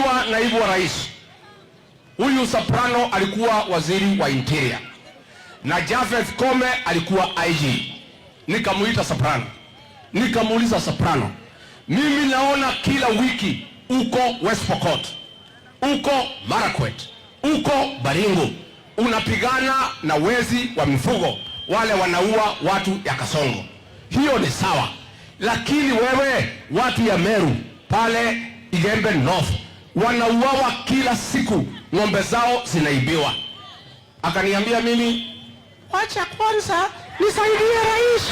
nikiwa naibu wa rais, huyu Soprano alikuwa waziri wa interior na Japhet Koome alikuwa IG. Nikamuita Soprano, nikamuuliza Soprano, mimi naona kila wiki uko West Pokot, uko Marakwet, uko Baringo, unapigana na wezi wa mifugo wale wanaua watu ya Kasongo. Hiyo ni sawa, lakini wewe watu ya Meru pale Igembe North wanauawa kila siku, ng'ombe zao zinaibiwa. Akaniambia mimi, wacha kwanza nisaidie rais,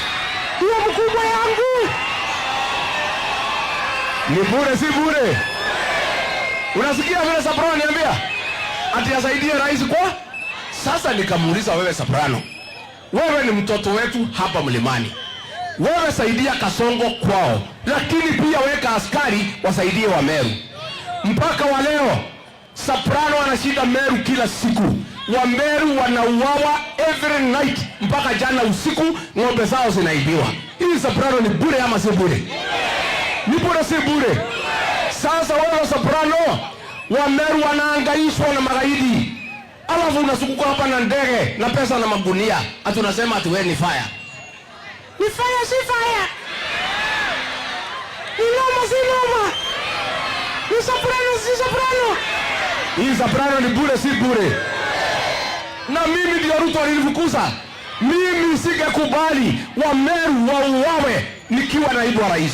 hiyo mkubwa yangu. Ni bure si bure? Unasikia vile Soprano niambia ati asaidie rais kwa? Sasa nikamuuliza, wewe Soprano, wewe ni mtoto wetu hapa Mlimani, wewe saidia Kasongo kwao, lakini pia weka askari wasaidie wa Meru. Mpaka wa leo Soprano anashinda Meru kila siku, wa Meru wanauawa every night, mpaka jana usiku ng'ombe zao zinaibiwa. Hii Soprano ni bure ama si bure? Ni bure si bure? Sasa wewe Soprano, wa Meru wanaangaishwa na magaidi, alafu unasukuka hapa na ndege na pesa na magunia, ati unasema ati wewe ni fire. Ni fire si fire? Ni noma si noma? Ni Soprano si Soprano? Hii Soprano ni bure si bure? Na mimi ndio Ruto alinifukuza. Mimi singekubali wa Meru wauawe nikiwa naibu wa rais.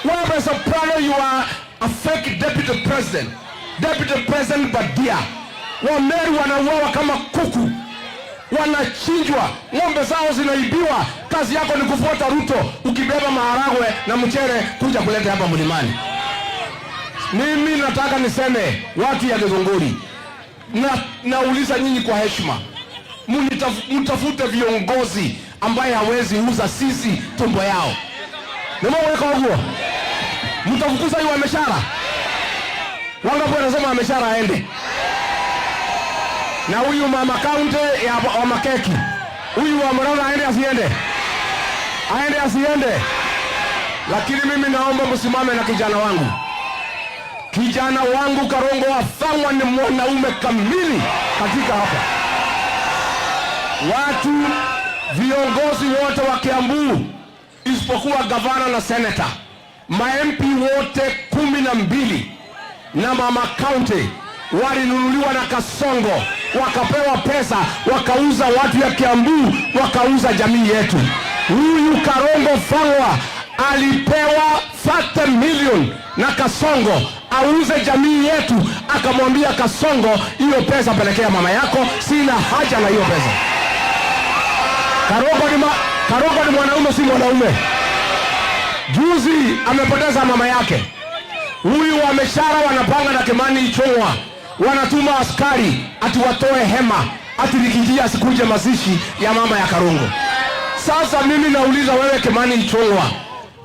Wewe Soprano, you are a fake deputy president. Deputy President Badia. Wa Meru wanauawa kama kuku, wanachinjwa, ng'ombe zao zinaibiwa. Kazi yako ni kufuata Ruto ukibeba maharagwe na mchere kuja kuleta hapa Mlimani. Mimi nataka niseme watu ya Githunguri, nauliza nyinyi kwa heshima, mtafute viongozi ambaye hawezi uza sisi tumbo yao. Nimeweka huo. Mtafukuza hiyo ameshara. Wangapi wanasema ameshara aende? Na huyu mama kaunti ya Makeki, huyu wa Murang'a aende asiende? Aende asiende? Lakini mimi naomba msimame na kijana wangu. Kijana wangu Karongo Wafangwa ni mwanaume kamili katika hapa. Watu viongozi wote wa Kiambu isipokuwa gavana na senator, ma-MP wote 12 na mama county walinunuliwa na Kasongo, wakapewa pesa, wakauza watu ya Kiambu, wakauza jamii yetu. Huyu Karongo Wafangwa alipewa 30 million na Kasongo auze jamii yetu, akamwambia Kasongo, hiyo pesa pelekea mama yako, sina haja na hiyo pesa. Karongo ni mwanaume si mwanaume? Juzi amepoteza mama yake. Huyu wameshara wanapanga na Kimani Ichung'wa, wanatuma askari ati watoe hema ati likijia asikuje mazishi ya mama ya Karongo. Sasa mimi nauliza wewe Kimani Ichung'wa,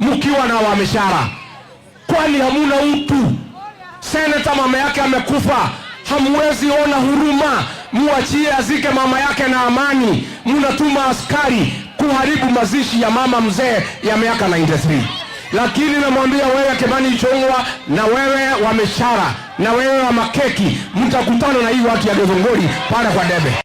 mkiwa na wameshara, kwani hamuna utu? Senator mama yake amekufa, hamwezi ona huruma muachie azike mama yake na amani? Mnatuma askari kuharibu mazishi ya mama mzee ya miaka 93. Lakini namwambia wewe Kimani Ichung'wa, na wewe wameshara, na wewe wa Makeki, mtakutana na hii watu ya Githunguri pale kwa debe.